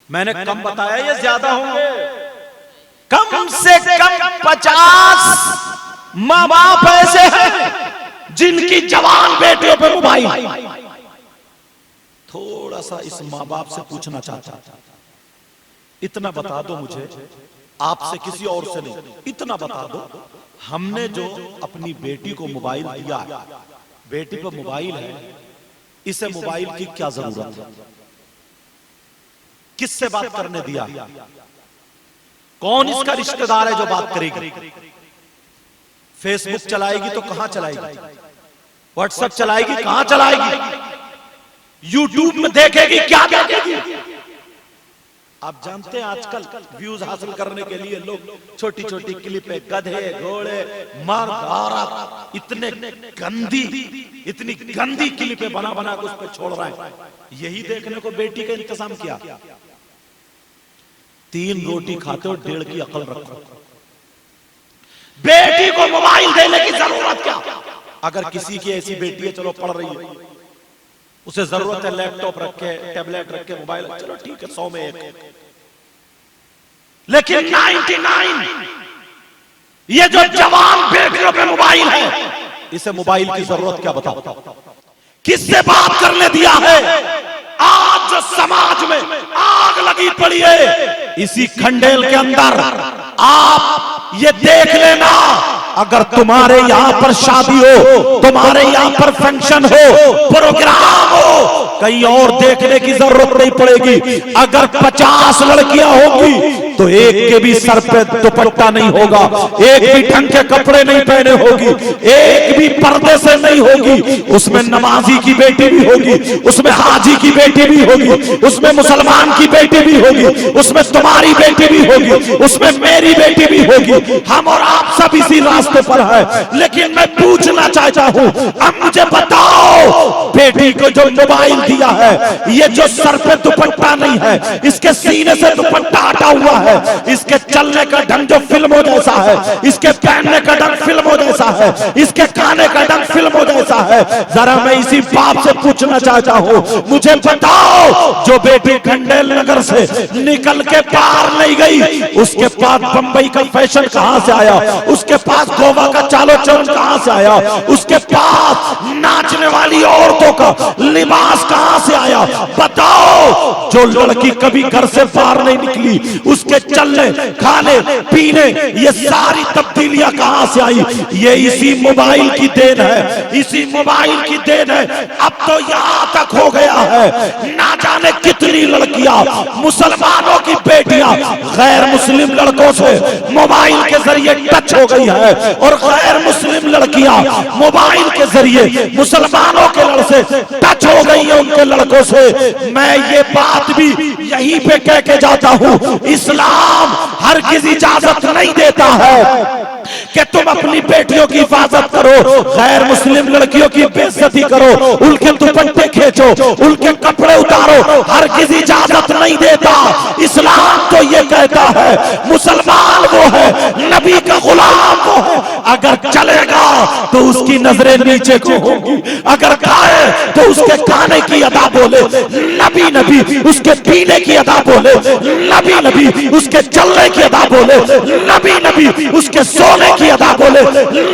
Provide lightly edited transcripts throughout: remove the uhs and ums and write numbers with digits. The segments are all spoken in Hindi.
मैंने कम बताया ये ज्यादा होंगे? कम से कम 50 माँ बाप ऐसे हैं जिनकी जवान बेटियों पे मोबाइल। थोड़ा सा इस माँ बाप से पूछना चाहता, इतना बता दो मुझे, आपसे किसी और से नहीं, इतना बता दो, हमने जो अपनी बेटी को मोबाइल दिया है, बेटी पर मोबाइल है, इसे मोबाइल की क्या जरूरत है? किससे बात करने दिया? कौन इसका रिश्तेदार है जो बात करेगी? फेसबुक चलाएगी तो कहां चलाएगी? व्हाट्सएप चलाएगी कहां चलाएगी? यूट्यूब में देखेगी क्या देखेगी? आप जानते हैं आजकल व्यूज हासिल करने के लिए लोग छोटी छोटी क्लिपें, गधे घोड़े मर्द औरत, इतनी गंदी क्लिपें बना बना के उस पर छोड़ रहा है। यही देखने को बेटी का इंतजाम किया। 3 रोटी खाते हो, 1.5 की अकल रखो। बेटी को मोबाइल देने की जरूरत क्या? अगर किसी की ऐसी बेटी है, चलो पढ़ रही है, उसे जरूरत है लैपटॉप रखे, टैबलेट रखे, मोबाइल, चलो ठीक है, 100 में 1। लेकिन 99 ये जो जवान बेटियों पे मोबाइल है, इसे मोबाइल की जरूरत क्या? बताओ, किससे बात करने दिया है? आज जो समाज में आग लगी पड़ी है, इसी खंडेल के अंदर आप ये देख लेना, अगर तुम्हारे यहां पर शादी हो, तुम्हारे यहां पर फंक्शन हो, प्रोग्राम हो, कहीं और देखने की जरूरत नहीं पड़ेगी। अगर 50 लड़कियां होंगी तो एक के भी सर पे दुपट्टा नहीं होगा, एक भी ढंग के कपड़े नहीं पहने होगी, एक भी पर्दे से नहीं होगी। उसमें नमाजी की बेटी भी होगी, उसमें हाजी की बेटी भी होगी, उसमें मुसलमान की बेटी भी होगी, उसमें तुम्हारी बेटी भी होगी, उसमें मेरी बेटी भी होगी। हम और आप सब इसी रास्ते पर है। लेकिन मैं पूछना चाहता हूं, अब मुझे बताओ, बेटी को जो मोबाइल दिया है, ये जो सर पे दुपट्टा नहीं है, इसके सीने से दुपट्टा हटा हुआ है, इसके चलने का ढंग जो फिल्मों जैसा है, इसके पहनने का ढंग फिल्मों जैसा है, इसके खाने का ढंग फिल्मों जैसा है। जरा मैं इसी बाप से पूछना चाहता हूं, मुझे बताओ, जो बेटी खंडेल नगर से निकल के पार नहीं गई, उसके पास बंबई का फैशन कहां से आया? उसके पास गोवा का चालो चलन कहां से आया? उसके पास नाचने वाली औरतों का लिबास कहां से आया? बताओ, जो लड़की कभी घर से बाहर नहीं निकली, उसके चलने, खाने, पीने, ये सारी तब्दीलियां कहां से आई? ये इसी मोबाइल की देन है, इसी मोबाइल की देन है। अब तो यहां तक हो गया है, ना जाने कितनी लड़कियां, मुसलमानों की बेटियां गैर मुस्लिम लड़कों से मोबाइल के जरिए टच हो गई है, और गैर मुस्लिम लड़कियां मोबाइल के जरिए मुसलमानों के लड़के से टच हो गई है, उनके लड़कों से। मैं ये बात भी यहीं पे कह के जाता हूं, इस्लाम हर किसी इजाजत नहीं देता है कि तुम अपनी बेटियों की हिफाजत करो, गैर मुस्लिम लड़कियों की बेइज्जती करो, उनके दुपट्टे खींचो, उनके कपड़े उतारो, हर किसी इजाजत नहीं देता। इस्लाम तो ये कहता है, मुसलमान वो है, नबी का गुलाम वो है, अगर चलेगा तो उसकी नजरें नीचे को होंगी, अगर खाए तो उसके खाने की अदा बोले नबी नबी, उसके पीने की अदा बोले नबी नबी, उसके चलने की अदा बोले नबी नबी, उसके सोने की अदा बोले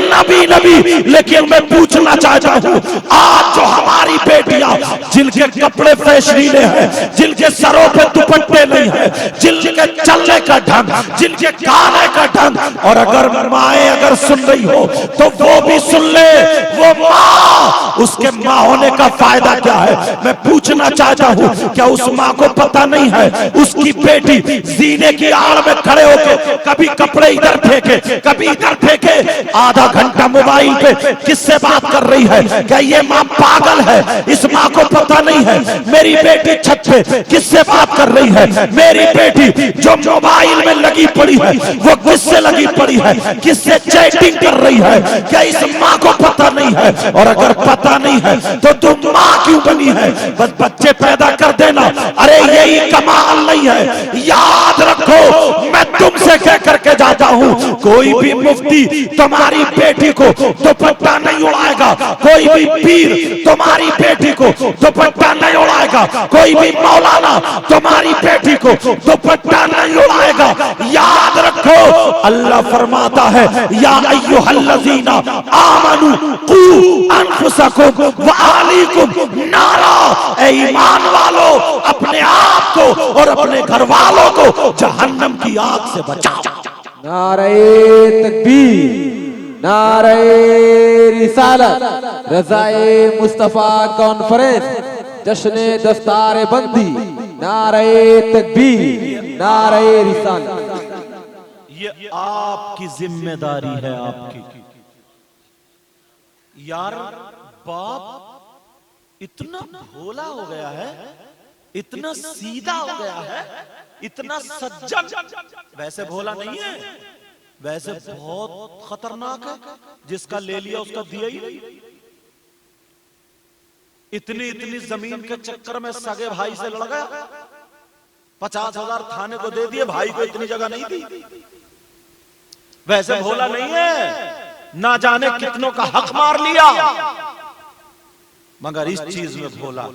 नबी नबी। लेकिन मैं पूछना चाहता हूं, आज जो हमारी बेटियां, जिनके कपड़े फैशनीले हैं, जिनके सरों पे दुपट्टे नहीं है, जिनके चलने का ढंग, जिनके खाने का ढंग, और अगर माए अगर सुन रही हो तो वो भी सुन ले, वो माँ, उसके माँ होने का फायदा क्या है? मैं पूछना चाहता हूं, क्या उस माँ को पता नहीं है उसकी बेटी जीने की आड़ में खड़े होकर कभी कपड़े इधर फेंके, कभी इधर फेंके, आधा घंटा मोबाइल पे किससे बात कर रही है? क्या ये माँ पागल है? इस माँ को पता नहीं है मेरी बेटी छत पे किससे बात कर रही है? मेरी बेटी जो मोबाइल में लगी पड़ी है, वो किससे लगी पड़ी है? किससे चैटिंग कर रही है? क्या इस माँ को पता नहीं है? और अगर पता नहीं है तो तुम माँ क्यों बनी है? बस बच्चे पैदा कर देना, अरे यही कमाल नहीं है। याद रखो, मैं तुमसे कह करके जाता कहता हूं, कोई भी मुफ्ती तुम्हारी बेटी को दुपट्टा नहीं उड़ाएगा, कोई भी पीर तुम्हारी बेटी को दुपट्टा नहीं उड़ाएगा, कोई भी मौलाना तुम्हारी बेटी को दुपट्टा नहीं उड़ाएगा। याद रखो, अल्लाह फरमाता है, या अय्युहल्लज़ीना आमनू कू अनफुसकुम व अहलीकुम नारा, ए ईमान वालों, अपने आप को और अपने घर वालों को जहन्नम की आग से बचाओ। नारे तकबीर, नारे रिसालत, रज़ाए मुस्तफा कॉन्फ्रेंस, जश्न दस्तार बंदी, नारे तकबीर, नारे रिसालत। ये आपकी जिम्मेदारी है, आपकी। यार बाप इतना भोला हो गया है, इतना सीधा हो गया है, इतना सज्जन, वैसे भोला नहीं है, वैसे बहुत खतरनाक है, जिसका ले लिया उसका दिया ही नहीं। इतनी इतनी जमीन के चक्कर में सगे भाई से लड़ गया, 50,000 थाने को दे दिए, भाई को इतनी जगह नहीं दी। वैसे भोला नहीं है, ना जाने कितनों का हक मार लिया, मगर इस चीज में भोला।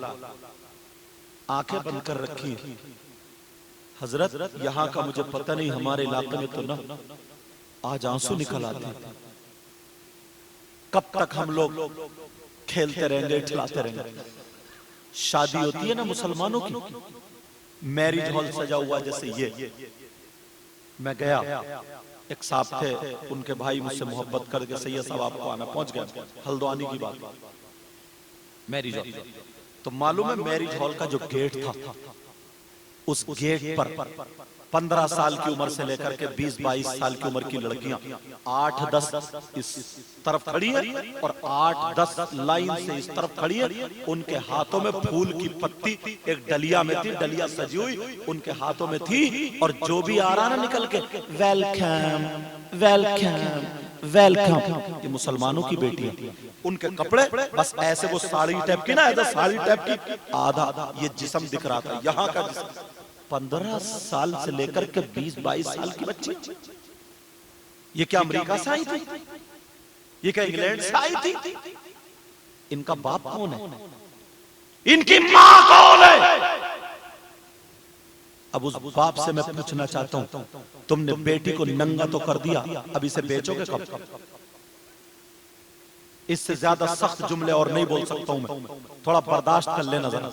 आंखें बंद कर रखी। हजरत यहां का मुझे पता नहीं, हमारे इलाके में तो ना आज आंसू निकल आते हैं। कब तक हम लोग खेलते रहेंगे, खिलाते रहेंगे? शादी होती है ना मुसलमानों की, मैरिज हॉल सजा हुआ जैसे ये। मैं गया, एक साहब थे, उनके भाई मुझसे मोहब्बत करके सैयद साहब आपको आना, पहुंच गया हल्द्वानी की बात, मैरिज हॉल। तो मालूम है मैरिज हॉल का जो गेट था, उस गेट पर 15 साल की उम्र से लेकर के 20-22 साल की उम्र की लड़कियां 8-10 इस तरफ खड़ी हैं और 8-10 लाइन से इस तरफ खड़ी हैं। उनके हाथों में फूल की पत्ती एक डलिया में थी, डलिया सजी हुई उनके हाथों में थी, और जो भी आ रहा ना निकल के, वेलकम वेलकम वेलकम। ये मुसलमानों की बेटियां, उनके कपड़े बस ऐसे, वो साड़ी टाइप की ना, ऐसा साड़ी टाइप की, आधा ये जिस्म दिख रहा था, यहाँ का जिस्म। 15 साल से लेकर के 20-22 साल की बच्ची, ये क्या अमेरिका से आई थी? ये क्या इंग्लैंड से आई थी? इनका बाप कौन है? इनकी मां कौन है? अब उस बाप से मैं पूछना चाहता हूं, तुमने बेटी को नंगा तो कर दिया, अब इसे बेचोगे कब? इससे ज्यादा सख्त जुमले और नहीं बोल सकता हूं मैं, थोड़ा बर्दाश्त कर लेना जरा।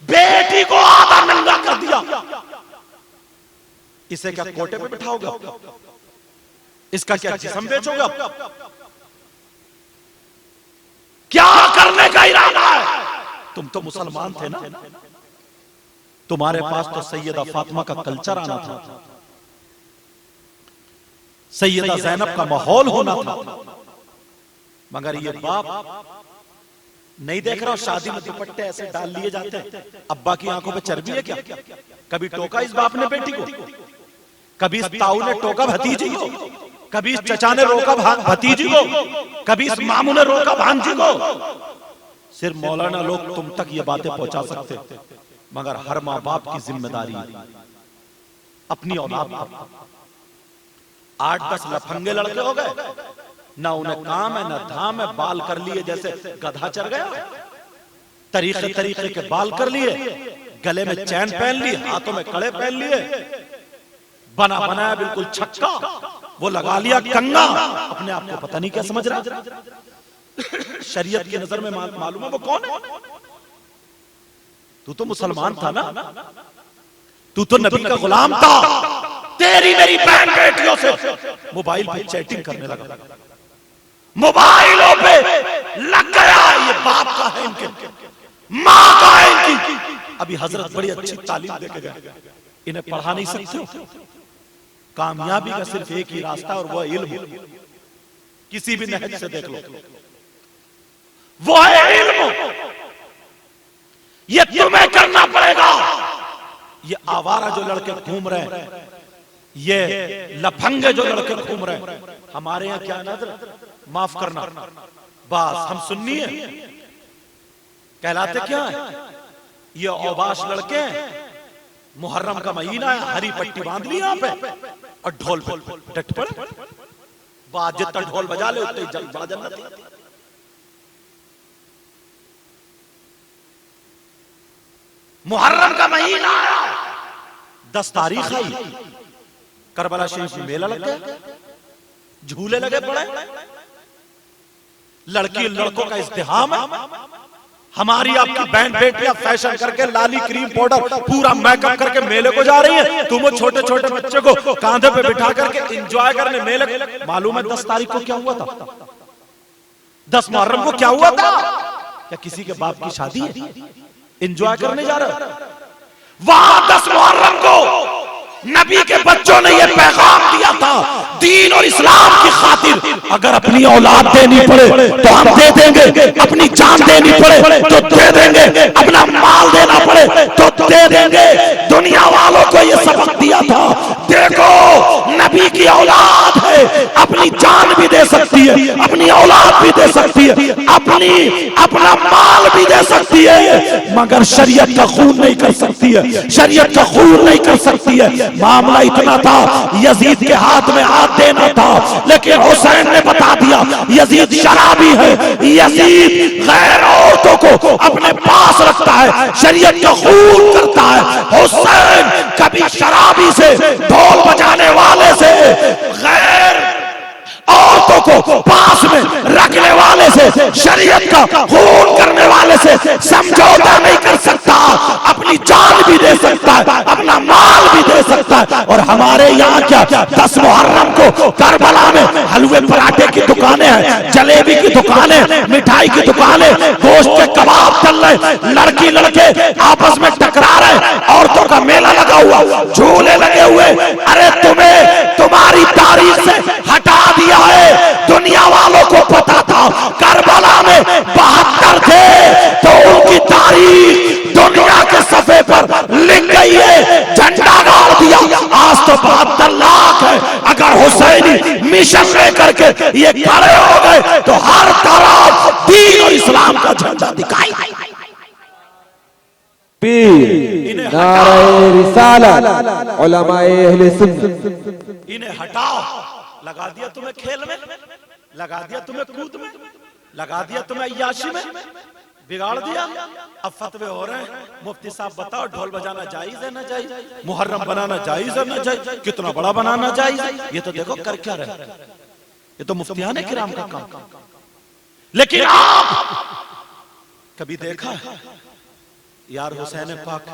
बेटी को आधा नंगा कर दिया, इसे क्या कोटे पे बिठाओगे? इसका क्या जिस्म बेचोगे? क्या करने का इरादा है? तुम तो मुसलमान थे ना, तुम्हारे पास तो सैयदा फातिमा का कल्चर आना था, सैयदा ज़ैनब का माहौल होना था, मगर ये बाप नहीं देख रहा। शादी में दुपट्टे ऐसे डाल लिए जाते हैं। अब्बा की आंखों पे चर्बी है क्या? कभी टोका इस बाप ने बेटी को? कभी इस ताऊ ने टोका भतीजी को? कभी इस चचा ने रोका भतीजी को? कभी इस मामू ने रोका भांजी को? सिर्फ मौलाना लोग तुम तक ये बातें पहुंचा सकते, मगर हर माँ बाप की जिम्मेदारी है अपनी औलाद पर। 8-10 लफंगे लड़के हो गए, ना उन्हें काम है ना धाम है, बाल कर लिए जैसे गधा चढ़ गया, तरीके तरीके के बाल कर लिए, गले में चैन पहन लिए, हाथों में कड़े पहन लिए, बना बनाया बिल्कुल छक्का, वो लगा लिया कंगा, अपने आप को पता नहीं क्या समझ रहा। शरीयत की नजर में मालूम है वो कौन है? तू तो मुसलमान था ना, तू तो नबी का गुलाम था। तेरी मेरी बहन बेटियों से मोबाइल पे चैटिंग करने लगा, मोबाइलों पे लग गया। ये बाप का है इनके, माँ का है इनकी। अभी हजरत बड़ी अच्छी तालीम देके गए, इन्हें पढ़ा नहीं सकते हो। कामयाबी का सिर्फ एक ही रास्ता और वो इल्म। किसी भी नहज से देख लो, वो है इल्म। ये तुम्हें करना पड़ेगा। ये आवारा जो लड़के घूम रहे हैं, ये लफंगे जो लड़के घूम रहे हैं, हमारे यहाँ क्या नजर, माफ करना, बस हम सुन्नी है, कहलाते क्या है? ये औबाश लड़के हैं। मुहर्रम का महीना है, हरी पट्टी बांध ली यहाँ पे, और ढोल पे डट पड़े, बात जितना ढोल बजा ले उतनी बड़ा जन्नत। मुहर्रम का महीना आया, 10 तारीख आई, करबला शरीफ में मेला लग गया, झूले लगे पड़े, लड़की लड़कों का इज्तिहाम है। हमारी आपकी बहन बेटियां फैशन करके लाली क्रीम पाउडर पूरा मेकअप करके मेले को जा रही है, तुम वो छोटे छोटे बच्चे को कांधे पे बिठा करके एंजॉय करने मेले। मालूम है 10 तारीख को क्या हुआ था? 10 मुहर्रम को क्या हुआ था? क्या किसी के बाप की शादी है, एंजॉय करने जा रहे? वहां 10 मुहर्रम को नबी के बच्चों ने यह पैगाम दिया था, दीन और इस्लाम की खातिर अगर अपनी औलाद देनी पड़े तो हम दे देंगे, अपनी जान देनी पड़े तो दे देंगे, अपना माल देना पड़े तो दे देंगे। दुनिया वालों को यह सबक दिया था, देखो नबी की औलाद है, अपनी जान भी दे सकती है, अपनी औलाद भी दे सकती है, अपना माल भी दे सकती है, मगर शरीयत का खून नहीं कर सकती है, शरीयत का खून नहीं कर सकती है। मामला इतना था, यजीद के हाथ में हाथ देना था, लेकिन हुसैन ने बता दिया यजीद शराबी है, यजीद गैर औरतों को अपने पास रखता है, शरीयत का खून करता है। हुसैन कभी शराबी से, ढोल बजाने वाले से, गैर औरतों को पास में रखने वाले से, शरीयत का खून करने वाले से समझौता नहीं कर सकता। अपनी जान भी दे सकता है, अपना माल भी दे सकता है। और हमारे यहाँ क्या 10 मुहर्रम को करबला में हलवे पराठे की दुकानें हैं, जलेबी की दुकानें, मिठाई की दुकानें, गोश्त के कबाब चल रहे, लड़की लड़के आपस में टकरा रहे, औरतों का मेला लगा हुआ, झूले लगे हुए। अरे तुम्हें तुम्हारी तारीख से हटा दिया है। दुनिया वालों को पता था करबला में 72 थे, तो उनकी तारीख दुनिया के सफे पर लिख गई है, झंडा गाड़ दिया। आज तो 72 लाख है। अगर हुसैनी मिशन लेकर के ये खड़े हो गए तो हर तरफ दीन और इस्लाम का झंडा दिखाई। पीर नारे रिसालत उलमाए अहले सुन्नत, इन्हें हटाओ। लगा दिया तुम्हें खेल में, लगा दिया तुम्हें कूद में, लगा दिया तुम्हें अय्याशी में, बिगाड़ दिया। अब फतवे हो रहे हैं, मुफ्ती साहब बताओ ढोल बजाना जायज है ना जायज, मुहर्रम बनाना जायज है ना जायज, कितना बड़ा बनाना जायज। ये तो देखो कर क्या रहे, ये तो मुफ्तियाने किराम का काम। लेकिन आप कभी देखा है यार हुसैन पाक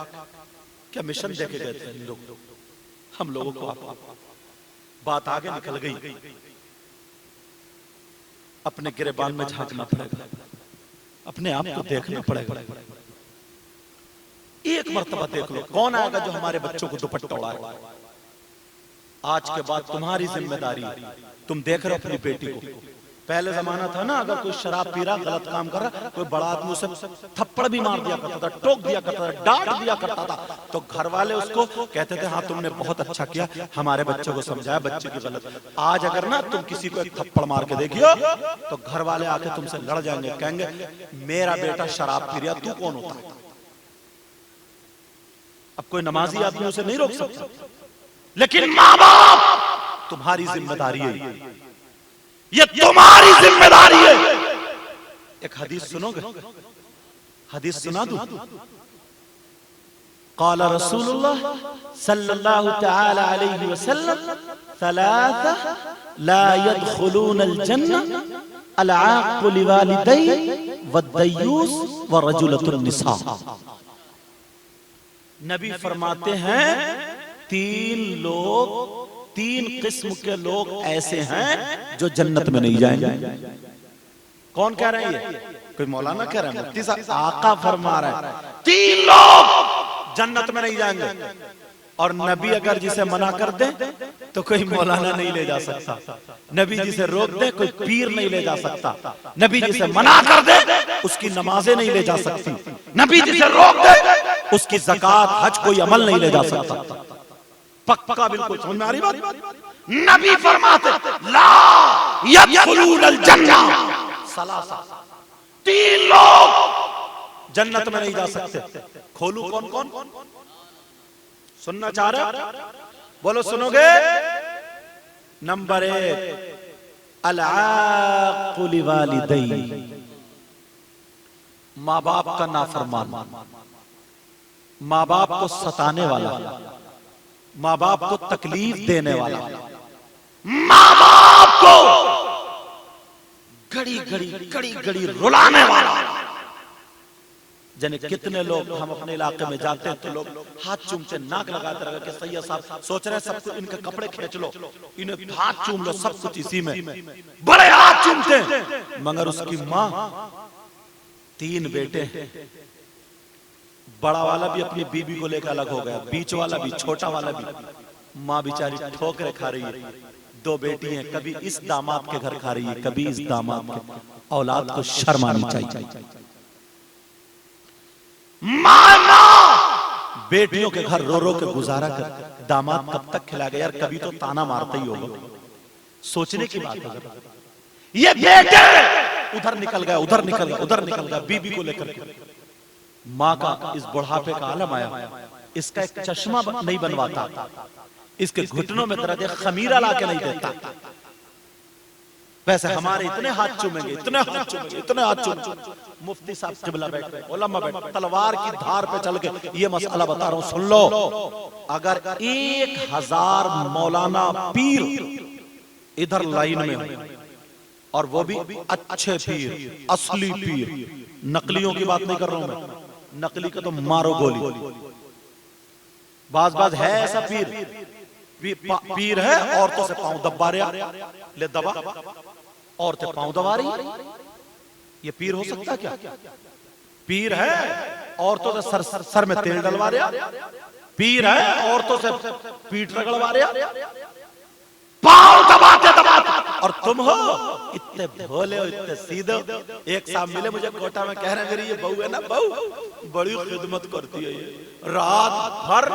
क्या मिशन देके गए थे लोग? हम लोगों को बात आगे निकल गई, अपने गिरेबान में झांकना पड़ेगा, अपने आप को देखना पड़ेगा। एक मर्तबा देख लो कौन आएगा जो हमारे बच्चों को दुपट्टा उड़ाए। आज के बाद तुम्हारी जिम्मेदारी, तुम देख रहे हो अपनी बेटी को। पहले जमाना था ना, अगर कोई शराब पी रहा, गलत काम कर रहा, कोई बड़ा आदमी उसे थप्पड़ भी मार दिया करता था, टोक दिया करता था, डांट दिया करता था, तो घर वाले उसको कहते थे हाँ तुमने बहुत अच्छा किया, हमारे बच्चे को समझाया, बच्चे की गलत। आज अगर ना तुम किसी को एक थप्पड़ मार के देखियो तो घर वाले आके तुमसे लड़ जाएंगे, कहेंगे मेरा बेटा शराब पी रहा, तू कौन होता है? अब कोई नमाजी आदमी उसे नहीं रोक सकता, लेकिन माँ बाप तुम्हारी जिम्मेदारी है, ये तुम्हारी जिम्मेदारी है। एक हदीस सुनोगे? हदीस सुना दूं? क़ाल रसूलुल्लाह सल्लल्लाहु तआला अलैहि वसल्लम सलासा ला यदखुलूनल जन्नह अल-आक़्क़ु लिवालिदैहि वद्दय्यूस वरजुलतुन निसा। नबी फरमाते हैं 3 किस्म के लोग ऐसे हैं जो जन्नत में नहीं जाएंगे। कौन कह रहे हैं? ये कोई मौलाना कह रहा है, मुफ्ती साहब, आका फरमा रहा है 3 लोग जन्नत में नहीं जाएंगे। और नबी अगर जिसे मना कर दे तो कोई मौलाना नहीं ले जा सकता, नबी जिसे रोक दे कोई पीर नहीं ले जा सकता, नबी जिसे मना कर दे उसकी नमाजें नहीं ले जा सकती, नबी जिसे रोक दे उसकी ज़कात हज कोई अमल नहीं ले जा सकता। पक्का बिल्कुल समझ में आ रही बात? नबी फरमाते ला यदखुलूनल जन्नह सलासा, 3 लोग जन्नत में नहीं जा सकते। खोलू कौन कौन? सुनना चाह रहे? बोलो सुनोगे? नंबर 1, अल-आक़ु लिवालिदैहि, माँ बाप का नाफरमान, माँ बाप को सताने वाला, माँ बाप को तकलीफ देने वाला, माँ बाप को घड़ी घड़ी रुलाने वाला। जने कितने लोग हम अपने इलाके में जाते हैं तो लोग हाथ चूमते, नाक लगाते रहे कि सैयद साहब सोच रहे सब कुछ इनके कपड़े खींच लो, इन्हें हाथ चूम लो, सब कुछ इसी में, बड़े हाथ चूमते हैं। मगर उसकी माँ 3 बेटे, बड़ा वाला भी अपनी बीबी को लेकर अलग हो गया, बीच वाला भी, छोटा वाला भी। माँ बेचारी ठोकरे खा रही है। 2 बेटी हैं, कभी इस दामाद के घर खा रही है, कभी इस दामाद के। औलाद को शर्म आनी चाहिए। माँ बेटियों के घर रो रो के गुजारा कर, दामाद कब तक खिलाएगा यार, कभी तो ताना मारता ही होगा। सोचने की बात है। ये बेटे उधर निकल गया, उधर निकल गया, उधर निकल गया, बीबी को लेकर। माँ का इस बुढ़ापे का आलम आया, इसका एक चश्मा नहीं बनवाता, इसके घुटनों में दर्द, खमीरा लाके नहीं देता। वैसे हमारे इतने हाथ चूमेंगे, इतने हाथ चूमेंगे, इतने हाथ चूमेंगे। मुफ्ती साहब किबला बैठे, उलमा बैठे, तलवार की धार पे चल के ये मसला बता रहा हूं, सुन लो। अगर 1000 मौलाना पीर इधर लाइन में हो, और वो भी अच्छे पीर, असली पीर, नकलियों की बात नहीं कर रहा हूं मैं, नकली का तो मारो गोली। बाज है ऐसा पीर है, औरतों से पांव दबा रहा, ले दबा, औरतें पांव दबा रही, ये पीर हो सकता क्या? पीर है, औरतों से सर में तेल डलवा रहा, पीर है, औरतों से पीठ रगड़वा रहा, पांव दबाते दबाते। और तुम हो इतने भोले हो, इतने सीधे। एक साहब मिले मुझे कोटा में, कह रहे मेरी ये बहू है ना, बहू बड़ी खिदमत करती है, ये रात भर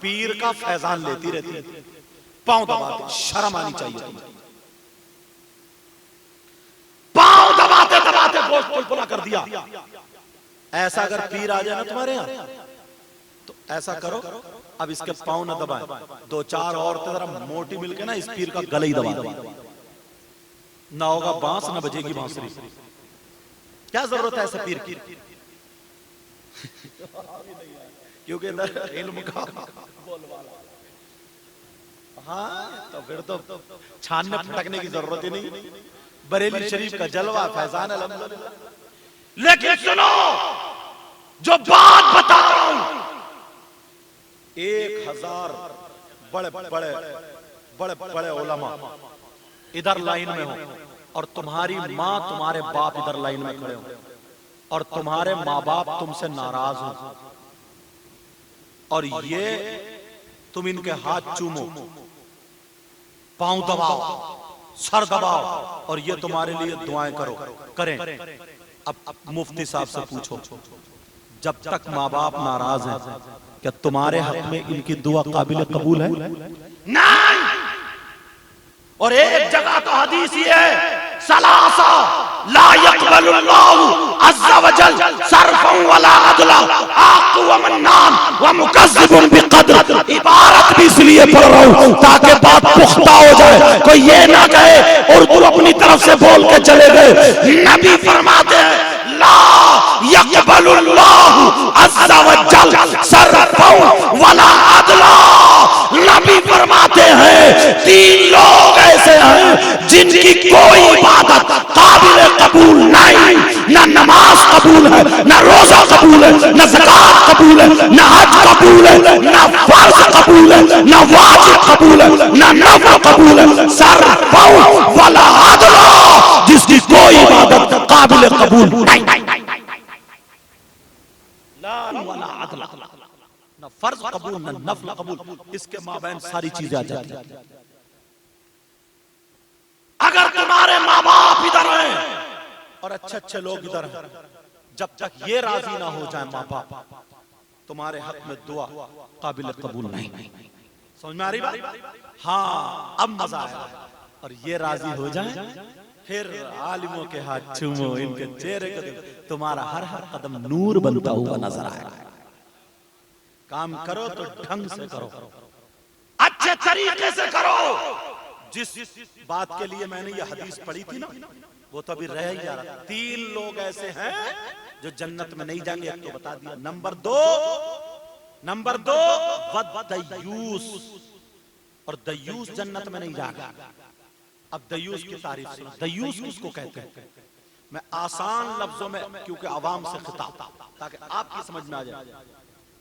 पीर का फैजान लेती रहती है, पांव दबाते। शर्म आनी चाहिए। पांव दबाते दबाते गोश्त पुलपुला कर दिया। ऐसा अगर पीर आ जाए ना तुम्हारे यहाँ, तो ऐसा करो, अब इसके पांव न दबाएं, 2-4 औरतें जरा मोटी मिलके ना इस पीर का गला ही दबा दो, ना होगा बांस, ना बजेगी बांसुरी। क्या जरूरत है ऐसे पीर की? क्योंकि इधर इल्म का बोलवाला। हाँ, तो फिर तो छानने फटकने की जरूरत ही नहीं। बरेली शरीफ का जलवा, फैजान अल्हम्दुलिल्लाह। लेकिन सुनो, जो बात बता रहा हूं, 1000 बड़े उलमा इधर लाइन में हो, और तुम्हारी माँ, तुम्हारे बाप इधर लाइन में खड़े हो, और तुम्हारे माँ बाप तुमसे नाराज हो, और ये तुम इनके हाथ चूमो, पांव दबाओ, सर दबाओ, और ये तुम्हारे लिए दुआएं करें। अब मुफ्ती साहब से पूछो, जब तक माँ बाप नाराज हैं, क्या तुम्हारे हक में इनकी दुआ काबिल कबूल है? नहीं। और एक जगह तो हदीस ही है, सलासा ला यक़बलुल्लाहु अज़्ज़ा वजल सर्फन वला अदला आक़ु व मन्नान व मुकज़्ज़िबुन बिक़द्र। इबारत भी इसलिए पढ़ रहा हूं ताकि बात पुख्ता हो जाए, कोई ये ना कहे उर्दू अपनी तरफ से बोल के चले गए। नबी फरमाते हैं ला यक़बलुल्लाहु अज़्ज़ा वजल सर्फन वला अदला। नबी फरमाते हैं 3 लोग ऐसे हैं जिनकी कोई इबादत काबिल कबूल नहीं, ना नमाज कबूल है, ना रोजा कबूल है, ना ज़कात कबूल है, ना हज कबूल है, ना फर्ज कबूल है, ना वाजिब कबूल है, ना नफ़ल कबूल है। सर्फ़ वला अदला, जिसकी कोई इबादत काबिल कबूल नहीं, वला अदला, ना फर्ज कबूल, ना नफ़ल कबूल, इसके माबैन सारी चीजें आ जाती हैं। अगर तुम्हारे माँ बाप इधर हैं और अच्छे लोग इधर हैं, जब तक ये राजी ना हो जाए माँ बाप, तुम्हारे हक में दुआ काबिल कबूल नहीं। समझ में आ रही बात? हाँ, अब मजा आया। और ये राजी हो जाए, फिर आलिमों के हाथ चूमो, इनके चेहरे को, तुम्हारा हर कदम नूर बनता हुआ नजर आएगा। काम करो तो ढंग से करो, अच्छे तरीके से करो, जिस बात के लिए मैंने ये हदीस पढ़ी थी ना, वो तो अभी रह ही जा रहा। 3 लोग ऐसे हैं जो जन्नत में नहीं जाएंगे, एक तो बता दिया। नंबर दो दयूस, और दयूस जन्नत में नहीं जाएगा। अब दयूस की तारीफ सुनो। दयूस किसको कहते हैं? मैं आसान लफ्जों में, क्योंकि आवाम से खिताब, ताकि आपकी समझ में आ जाए।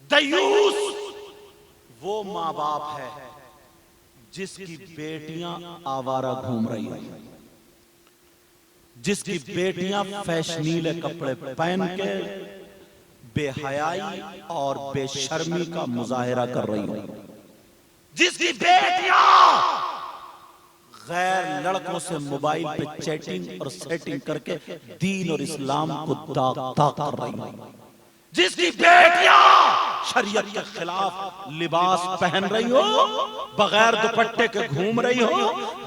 दयूस वो माँ बाप है जिसकी बेटियां आवारा घूम रही है, जिसकी बेटियां फैशनीले कपड़े पहन के बेहयाई और बेशर्मी का मुजाहिरा कर रही हो, जिसकी बेटियां गैर लड़कों से मोबाइल पे चैटिंग और सेटिंग करके दीन और इस्लाम को दाग कर रही हो, जिसकी बेटियां शरीयत के खिलाफ लिबास पहन रही हो, बगैर दुपट्टे के घूम रही हो,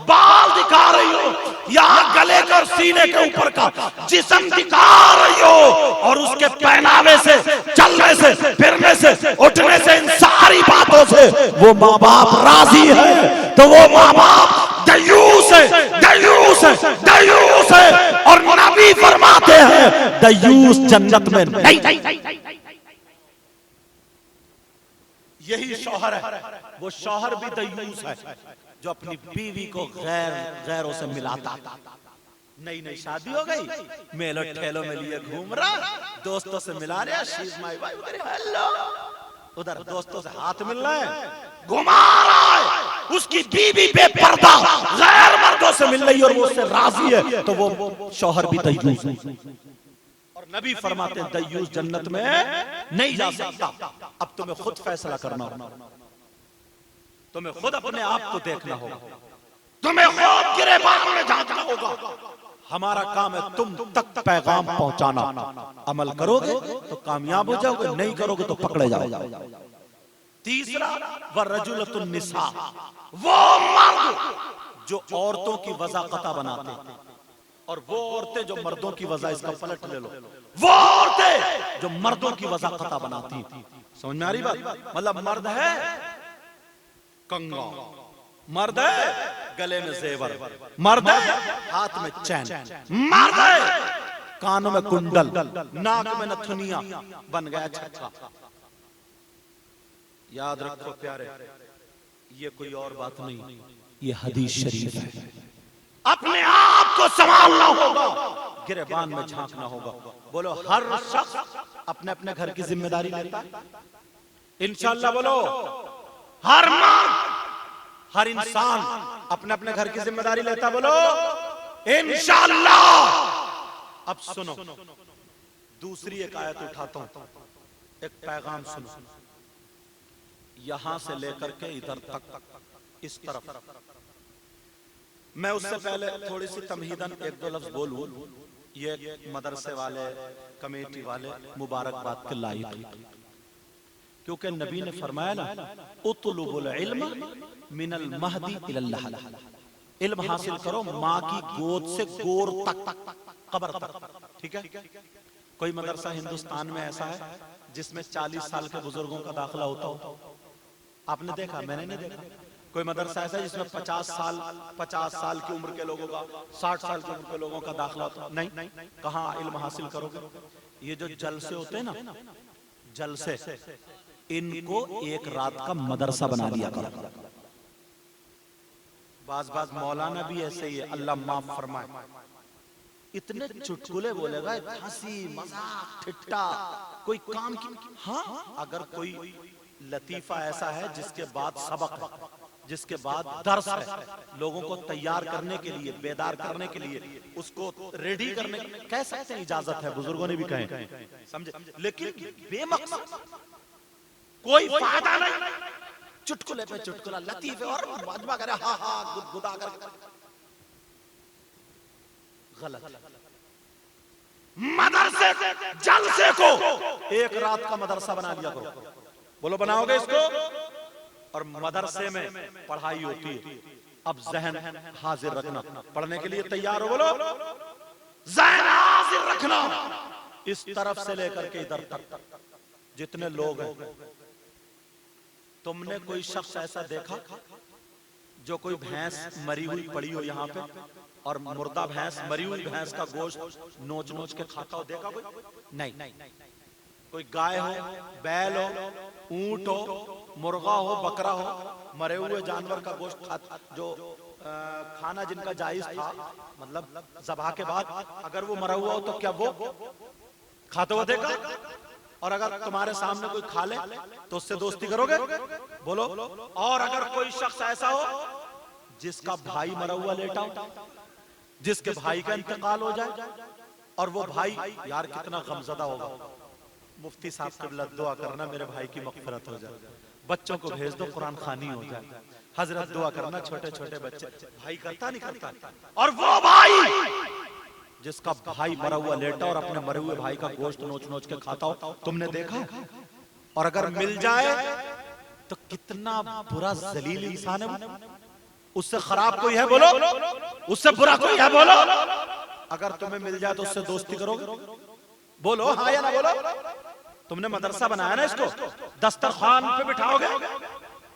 बाल दिखा रही हो, यहाँ गले के और सीने के ऊपर का जिस्म दिखा रही हो, और उसके पहनावे से, चलने से, फिरने से, उठने से, इन सारी बातों से वो माँ बाप राजी है, तो वो माँ बाप दयूस है, दयूस है, दयूस है। और नबी फरमाते हैं दयूस जन्नत में नहीं। यही शौहर है, वो शौहर भी दयूस है जो अपनी बीवी को गैरों से मिलाता। नई नई शादी हो गई, मेलो ठेलो में लिए घूम रहा, दोस्तों से मिला रहा, she is my wife, hello, उधर दोस्तों से हाथ मिल रहा है, घुमा रहा है, उसकी बीवी बेपर्दा गैर मर्दों से मिल रही है और वो उससे राजी है, तो वो शौहर भी दयूस है। और नबी फरमाते हैं दयूस जन्नत में नहीं जा सकता। अब तुम्हें खुद फैसला करना होगा, तुम्हें खुद अपने आप को देखना होगा, तुम्हें खुद गिरेबान में झांकना होगा। हमारा काम है तुम तक पैगाम पहुंचाना। अमल करोगे तो कामयाब हो जाओगे, नहीं करोगे तो पकड़े जाओगे। तीसरा वरजुलतुन निसा, वो मर्द जो औरतों की वज़ाक़ता बनाते हैं, और वो औरतें जो मर्दों की वज़ा, इसका पलट ले लो, वो औरतें जो मर्दों की वज़ाक़ता बनाती हैं। समझ में आ रही बात? मतलब मर्द है कंगा, मर्द है गले में जेवर, मर्द है हाथ में चैन, मर्द है कानों में कुंडल, नाक में नथुनिया, बन गया छक्का। याद रखो प्यारे, ये कोई और बात नहीं, ये हदीस शरीफ है। अपने आप को संभालना होगा, गिरेबान में झांकना होगा। बोलो हर शख्स अपने अपने घर की जिम्मेदारी लेता है, इंशाअल्लाह। बोलो हर मर्द, हर इंसान अपने अपने घर की जिम्मेदारी लेता। बोलो इंशाअल्लाह। अब सुनो, दूसरी एक आयत उठाता हूं, एक पैगाम सुनो, यहां से लेकर के इधर तक, इस तरफ। मैं उससे पहले थोड़ी सी तमहीदन 1-2 लफ्ज बोलूं। ये मदरसे वाले, कमेटी वाले मुबारकबाद के लायक हैं, क्योंकि नबी ने फरमाया ना, उतलुबुल इल्म मिनल महदी इलल लहद, इल्म हासिल करो माँ की गोद से गोर तक, कब्र तक। ठीक है? कोई मदरसा हिंदुस्तान में ऐसा है जिसमें 40 साल के बुजुर्गों का दाखिला होता हो? आपने देखा? मैंने नहीं देखा। कोई मदरसा ऐसा है जिसमें 50 साल की उम्र के लोगों का, 60 साल की उम्र के लोगों का दाखिला होता? नहीं। कहाँ इल्म हासिल करोगे? ये जो जलसे होते हैं ना, जलसे, इनको एक रात का मदरसा बना लिया करो। बाज मौलाना भी ऐसे ही है, अल्लाह माफ फरमाए, इतने चुटकुले बोलेगा, हंसी मजाक ठिट्टा, कोई काम की। हाँ, अगर कोई लतीफा ऐसा है जिसके बाद सबक है, जिसके बाद दर्स है, लोगों को तैयार करने के लिए, बेदार करने के लिए, उसको रेडी करने, कह सकते हैं इजाजत है, बुजुर्गों ने भी कहे, समझे? लेकिन बेमकसद कोई फायदा नहीं, चुटकुले पे चुटकुला, लतीफे और मजमा करे, हा हा गुदगुदा कर, गलत। मदरसे जलसे को एक रात का मदरसा बना लिया करो। बोलो बनाओगे इसको? और मदरसे में पढ़ाई होती है, अब जहन हाजिर रखना, पढ़ने के लिए तैयार हो। बोलो जहन हाजिर रखना, इस तरफ से लेकर के इधर तक जितने लोग हैं। तुमने कोई शख्स ऐसा देखा जो कोई भैंस मरी हुई पड़ी हो यहाँ पे और मुर्दा भैंस, मरी हुई भैंस का गोश्त नोच नोच के खाता हो, देखा कोई? नहीं। कोई गाय हो, बैल हो, ऊंट हो, मुर्गा हो, बकरा हो, मरे हुए जानवर का गोश्त जो खाना जिनका जायज था, मतलब ज़बाह के बाद अगर वो मरा हुआ हो तो क्या वो खाते हुए देखा? और अगर तुम्हारे सामने कोई खा ले तो उससे दोस्ती करोगे? बोलो। और अगर कोई शख्स ऐसा हो जिसका भाई मरा हुआ लेटा हो, जिसके भाई का इंतकाल हो जाए और वो भाई, यार कितना गमज़दा होगा, मुफ्ती साहब क़िबला दुआ करना मेरे भाई की मग़फ़िरत हो जाए, बच्चों को भेज दो कुरान खानी हो जाए, हजरत दुआ करना, छोटे छोटे बच्चे, भाई करता नहीं करता। और वो भाई जिसका भाई मरा हुआ लेटा और अपने मरे हुए भाई का गोश्त नोच नोच के खाता हो, तुमने देखा? और अगर मिल जाए तो कितना बुरा जलील इंसान है। उससे खराब कोई है? बोलो। उससे बुरा कोई है? बोलो। अगर तुम्हें मिल जाए तो उससे दोस्ती करोगे? बोलो हाँ या ना बोलो। तुमने मदरसा बनाया ना, इसको दस्तरखान पे बिठाओगे,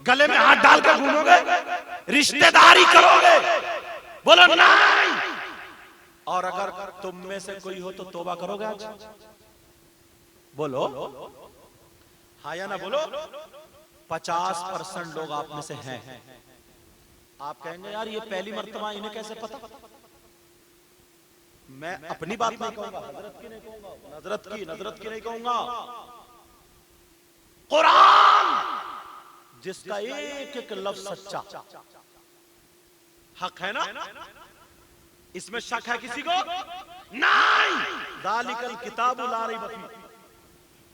गले में हाथ डाल कर घूमोगे, रिश्तेदारी करोगे? बोलो नहीं। और अगर तुम में से कोई हो तो तौबा करोगे आज? बोलो हाँ या ना बोलो। 50% लोग आप में से हैं। आप कहेंगे यार ये पहली मर्तबा, इन्हें कैसे पता? मैं अपनी बात नहीं कहूंगा, हजरत की नहीं कहूंगा, नजरत की नहीं कहूंगा। कुरान जिसका एक एक लफ्ज सच्चा हक है ना, इसमें शक है किसी को? नहीं। ज़ालिकल किताबु ला रैब फीह,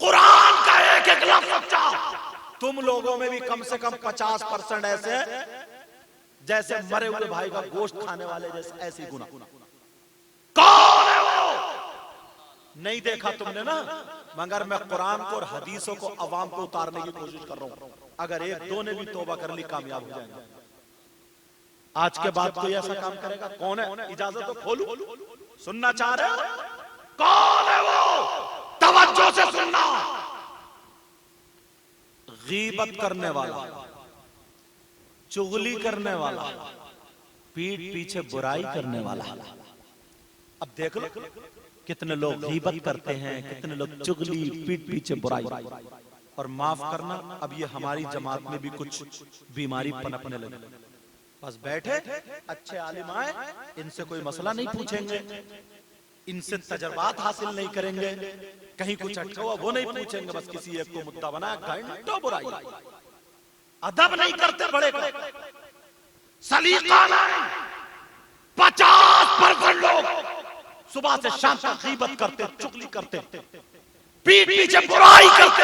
कुरान का एक एक लफ्ज सच्चा। तुम लोगों में भी कम से कम 50% ऐसे जैसे मरे हुए भाई का गोश्त खाने वाले जैसे ऐसी गुनाह। कौन है वो? नहीं देखा तुमने ना, मगर मैं कुरान को और हदीसों को अवाम को उतारने की कोशिश कर रहा हूं। अगर एक दो ने भी तौबा कर ली कामयाब हो जाएंगे। आज के बाद कोई ऐसा काम करेगा? कौन है? इजाजत तो खोलू, सुनना चाह रहे हो? कौन है वो? तवज्जो से सुनना। गीबत करने वाला, चुगली करने वाला, पीठ पीछे बुराई करने वाला। अब देख लो कितने लोग गीबत करते हैं, कितने लोग चुगली, पीठ पीछे बुराई। और माफ करना, अब ये हमारी जमात में भी कुछ बीमारी पनपने लगी। बस बैठे अच्छे आलिम आए, इनसे कोई मसला नहीं पूछेंगे, इनसे तजर्बात हासिल नहीं करेंगे, कहीं कुछ अटका हुआ वो नहीं पूछेंगे, बस किसी एक को मुद्दा बनाया, घंटों बुराई। अदब नहीं करते बड़े को, सलीका नहीं। 50% लोग सुबह से शाम तक गीबत करते, चुगली करते, पीठ पीछे बुराई करते।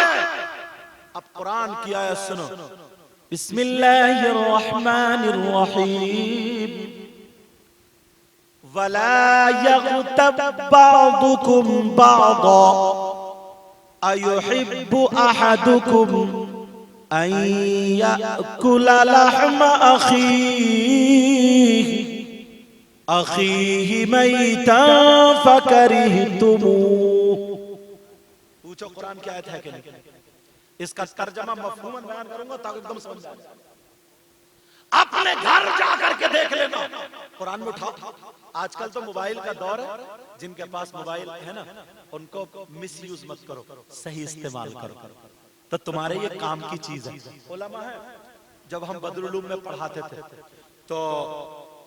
अब कुरान की आयत सुनो, बिस्मिल्लाहिर्रहमानिर्रहीम, वला यग़्तब बअदुकुम बअदा अयुहिब्बु अहदुकुम अन याकुला लहम अखीहि मैतन फकरिहतुमूह। पूछो कुरान की आयत है कि नहीं? इसका तर्जमा मफ़हूमन बयान करूंगा ताकि एकदम समझ जाए। अपने घर जाकर के देख लेना, कुरान में उठाओ। आजकल तो मोबाइल का दौर है, जिनके पास मोबाइल है ना, उनको मिसयूज मत करो, सही इस्तेमाल करो, तो तुम्हारे ये काम की चीज है। उलमा है, जब हम बदरुल उलूम में पढ़ाते थे तो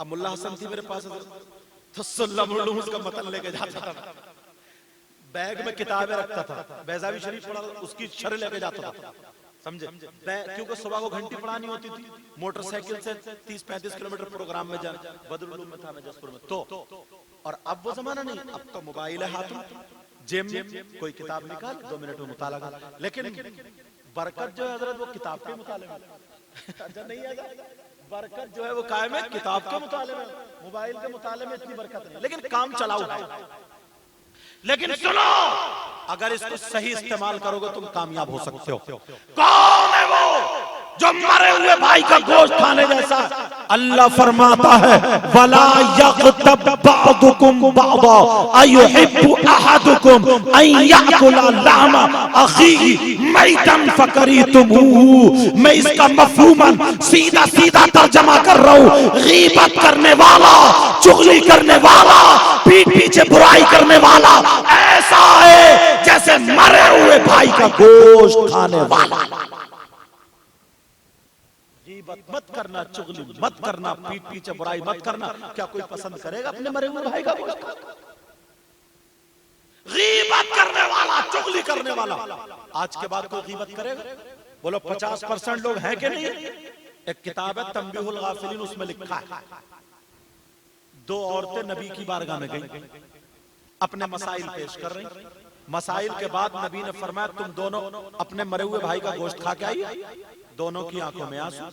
अब मुल्ला हसन थी मेरे पास, तो सुल्लमुल उलूम उसका मतन लेके जाता था, बैग में किताबें रखता था, बैजावी शरीफ पढ़ा उसकी शरह लेके जाता था, समझे? क्योंकि सुबह को घंटी पढ़ानी होती थी, मोटरसाइकिल से 30-35 किलोमीटर प्रोग्राम में जाना। बदरुल उलूम में था मैं जसपुर में तो। और अब वो जमाना नहीं, अब तो मोबाइल है हाथ में, जेब में, कोई किताब निकाल 2 मिनट में मुताला कर। लेकिन बरकत जो है हजरत वो किताब के मुताले में नहीं है। बरकत जो है वो कायम है किताब के मुताले में, मोबाइल के मुताले में इतनी बरकत नहीं, लेकिन काम चलाओ है। लेकिन सुनो, अगर इसको सही इस्तेमाल करोगे तुम कामयाब हो सकते हो। कौन है वो? जो मरे हुए भाई का गोश्त खाने जैसा। अल्लाह फरमाता है वला यग़तब बअदुकुम बअदा अयुहिब्बु अहदुकुम अन याकुला लहमा अखीही मैतन फकरीतुमूहु। मैं इसका मफहूमन सीधा सीधा तर्जमा कर रहा हूं। गीबत करने वाला, चुगली करने वाला, पीठ पीछे बुराई करने वाला ऐसा है जैसे मरे हुए भाई का गोश्त खाने वाला। गीबत मत करना, चुगली मत करना, पीठ पीछे बुराई मत करना। क्या कोई पसंद करेगा अपने मरे हुए भाई का गोश्त? गीबत करने वाला, चुगली करने वाला आज के बाद कोई गीबत करेगा? बोलो 50% लोग हैं कि नहीं? एक किताब है तंबीहुल गाफिलीन, उसमें लिखा है 2 औरतें नबी की बारगाह में गई, अपने मसाइल पेश कर रही। मसाइल के बाद नबी ने फरमाया तुम दोनों अपने मरे हुए भाई का गोश्त खा के आई। दोनों की आंखों में आंसू।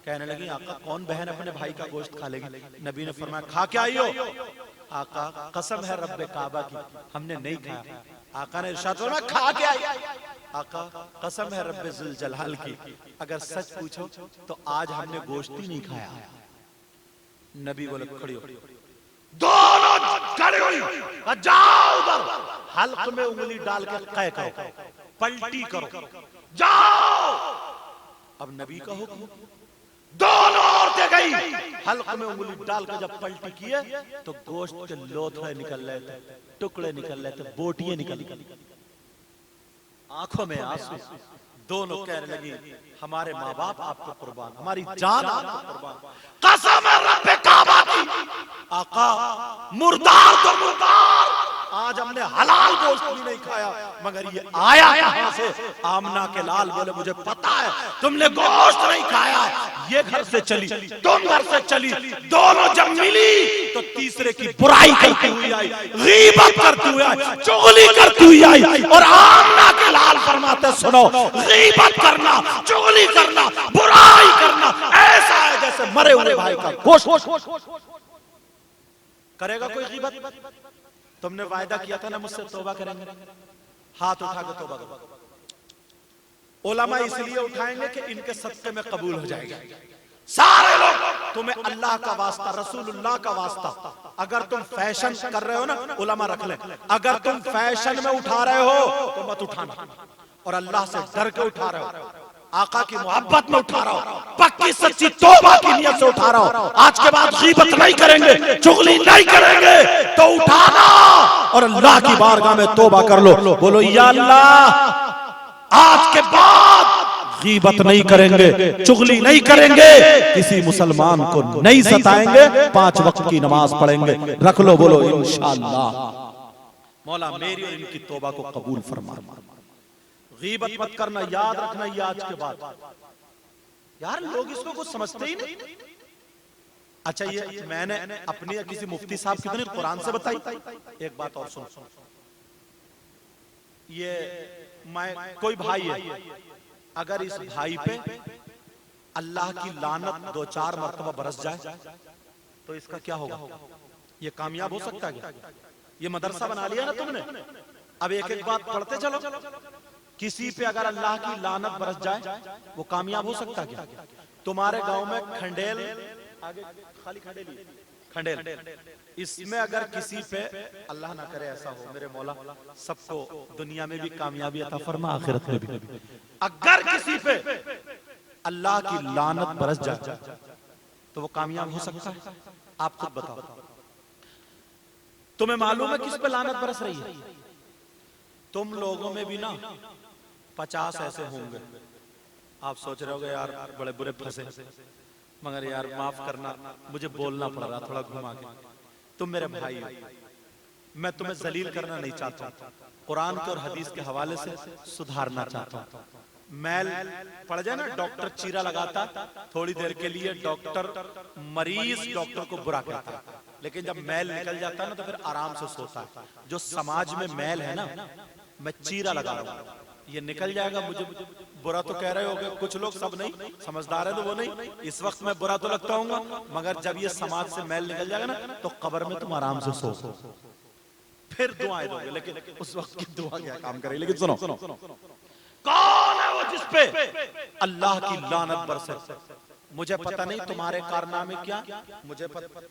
कहने लगी आका कौन बहन अपने भाई का गोश्त खा लेगी? नबी ने फरमाया खा के आई हो? आका कसम है रब्बे काबा की हमने नहीं खाया। आका ने इरशाद फरमाया खा के आई। आका कसम है रब्बे जुल जलाल की अगर सच पूछो तो आज हमने गोश्त ही नहीं खाया। नबी बोले खड़ी हो। दोनों खड़ी हुई, जाओ उधर हल्क में उंगली डाल के कै करो, पलटी करो, जाओ। अब नबी का हुक्म। दोनों औरतें गई, हल्क में उंगली डाल के जब पलटी किए तो गोश्त के लोथड़े निकल रहे थे, टुकड़े निकल रहे थे, बोटियां निकल रही, आंखों में आंसू। दोनों कहने लगी हमारे माँ बाप आपको कुर्बान, हमारी जान आपको कुर्बान, कसम है रब्बे काबा की। आका मुर्दार तो मुर्दार, आज हमने हलाल गोश्त भी नहीं खाया, मगर ये आया कहां से? आमना के लाल बोले मुझे पता है तुमने गोश्त नहीं खाया। ये घर से चली, तुम घर से चली, दोनों जब मिली तो तीसरे की बुराई करती हुई आई, गीबत करती हुई आई, चुगली करती हुई आई। और आमना के लाल फरमाते सुनो, गीबत करना, चुगली करना, बुराई करना ऐसा है जैसे मरे हुए भाई का गोश्त। करेगा कोई गीबत? तुमने वायदा किया था ना मुझसे तौबा करेंगे, हाथ उठा के तौबा करो। उलमा इसलिए उठाएंगे कि इनके सदक़े में कबूल हो जाएगा। सारे लोग तुम्हें अल्लाह का वास्ता, रसूलुल्लाह का वास्ता, अगर तुम फैशन कर रहे हो ना, उलमा रख ले, अगर तुम फैशन में उठा रहे हो तो मत उठाना, और अल्लाह से डर के उठा रहे हो, आका की मोहब्बत में उठा रहा हो, पक्की सच्ची तौबा की नियत से उठा रहा हो, आज के बाद गीबत नहीं करेंगे, चुगली नहीं करेंगे, तो उठाना और अल्लाह की बारगाह में तौबा कर लो। बोलो या अल्लाह आज के बाद गीबत नहीं करेंगे, चुगली नहीं करेंगे, किसी मुसलमान को नहीं सताएंगे, 5 वक्त की नमाज पढ़ेंगे। रख लो, बोलो इंशाअल्लाह। मौला मेरी और इनकी तौबा को कबूल फरमा। गीबत मत करना, याद रखना ये आज के बाद। यार लोग इसको कुछ समझते ही नहीं। अच्छा ये मैंने अपनी या किसी मुफ्ती साहब की तो कुरान से बताई। एक बात और सुन, ये कोई भाई है, अगर इस भाई पे अल्लाह की लानत 2-4 मरतबा बरस जाए तो इसका क्या होगा? ये कामयाब हो सकता है क्या? ये मदरसा बना लिया ना तुमने, अब एक एक बात पढ़ते चलो। किसी पे अगर अल्लाह की लानत बरस जाए वो कामयाब हो सकता है क्या? तुम्हारे गांव में खंडेल, आगे खाली खंडेल, इसमें अगर किसी पे, अल्लाह ना करे ऐसा हो मेरे मौला, सबको दुनिया में भी कामयाबी अता फरमा, आखिरत में भी, अगर किसी पे अल्लाह की लानत बरस जाए तो वो कामयाब हो सकता है? आप खुद बताओ, तुम्हें मालूम है किस पे लानत बरस रही है? तुम लोगों में भी ना 50 ऐसे होंगे, आप सोच रहे होगे यार बड़े बुरे फंसे, मगर यार माफ करना मुझे बोलना पड़ रहा थोड़ा घुमा के। तुम मेरे भाई हो, मैं तुम्हें जलील करना नहीं चाहता, कुरान के और हदीस के हवाले से सुधारना चाहता हूँ। मैल पड़ जाए ना, डॉक्टर चीरा लगाता, थोड़ी देर के लिए डॉक्टर मरीज डॉक्टर को बुरा कहता है, लेकिन जब मैल निकल जाता है ना तो फिर आराम से सोता है। जो समाज में मैल है ना, मैं चीरा लगा रहा हूँ, ये निकल जाएगा। मुझे बुरा तो कह रहे होगे कुछ लोग, सब नहीं समझदार है तो वो नहीं, इस वक्त मैं बुरा तो लगता हूँ, मगर जब ये समाज से मैल निकल जाएगा ना तो कब्र में तुम आराम से सो, फिर दुआएं दोगे, लेकिन उस वक्त की दुआ क्या काम करेगी? लेकिन सुनो, कौन है वो जिस पे अल्लाह की लानत बरसे। मुझे पता नहीं तुम्हारे कारनामे क्या,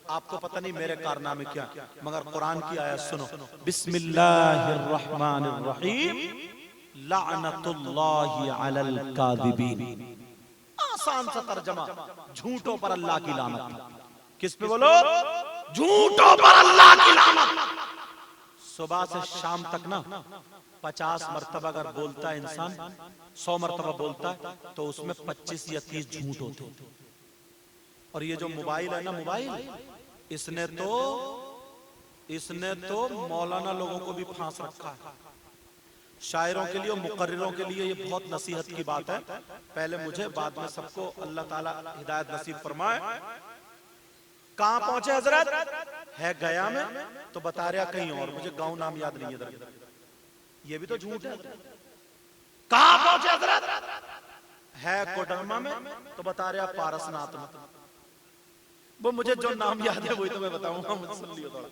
आपको पता नहीं मेरे कारनामे क्या, मगर कुरान की आयत सुनो, बिस्मिल्लाहिर्रहमानिर्रहीम, लानतुल्लाहि अलल कादिबीन। आसान सा तर्जमा, झूठों पर अल्लाह की लानत। किस पे बोलो? झूठों पर अल्लाह की लानत। सुबह से शाम तक ना 50 मरतबा अगर बोलता है इंसान, 100 मरतबा बोलता है, तो उसमें 25 या 30 झूठ होते हैं। और ये जो मोबाइल है ना, मोबाइल, इसने तो मौलाना लोगों को भी फांस रखा है। शायरों के लिए और मुकर्रिरों के लिए ये बहुत नसीहत की बात है। पहले मुझे, बाद में सबको अल्लाह ताला हिदायत नसीब फरमाए। कहां पहुंचे हजरत? है गया में, तो बता रहा कहीं और, मुझे गांव नाम याद नहीं है। ये भी तो झूठ है। कहां पहुंचे हजरत? है कोडरमा में, तो बता रहा पारसनाथ में। वो मुझे जो नाम याद है वही तो मैं बताऊंगा, मुझे सुन लियो थोड़ा।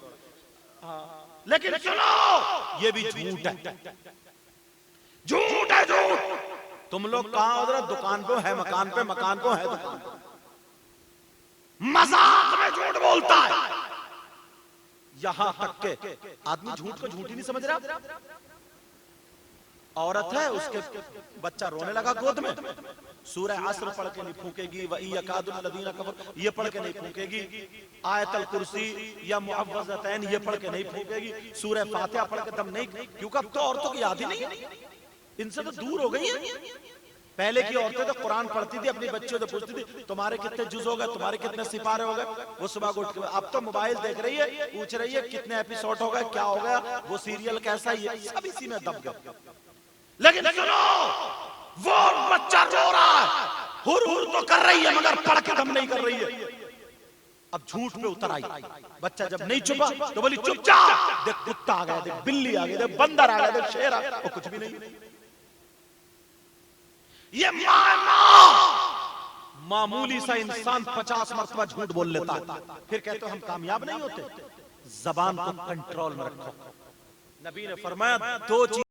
हाँ, लेकिन सुनो, ये भी झूठ है, झूठ है, झूठ। तुम लोग कहां हजरत? दुकान पे है, मकान पे, मकान पे है दुकान। मजाक में झूठ बोलता है। यहां तक के आदमी झूठ को झूठ ही नहीं समझ रहा। औरत है, उसके बच्चा रोने लगा गोद में, सूरह असर पढ़ के नहीं फूकेगी, वही यकादुल लदीना कफर ये पढ़ के नहीं फूकेगी, आयतल कुर्सी या मुअव्वज़तैन ये पढ़ के नहीं फूकेगी, सूरह फातिहा पढ़ के दम नहीं, क्योंकि अब तो औरतों की याद ही नहीं, इनसे तो दूर हो गई है। पहले की औरतें तो कुरान पढ़ती थी, अपनी बच्चियों से पूछती थी तुम्हारे कितने जुज हो गए, तुम्हारे कितने सिपारे हो गए, वो सुबह उठ के। अब तो मोबाइल देख रही है, पूछ रही है कितने एपिसोड हो गए, क्या हो गया, वो सीरियल कैसा, ये सब इसी में दब गए। लेकिन सुनो, वो बच्चा रो रहा है, हुर हुर तो कर रही है, मगर पढ़ के दम नहीं कर रही है। अब झूठ पे उतर आई। बच्चा जब नहीं चुपा तो बोली चुप जा, देख कुत्ता आ गया, देख बिल्ली आ गई, देख बंदर आ गया, देख शेर आ गया, कुछ भी नहीं। ये मामूली सा इंसान 50 मरतबा झूठ बोल लेता है, फिर कहते हो हम कामयाब नहीं होते। जबान को कंट्रोल में रखो। नबी ने फरमाया दो चीज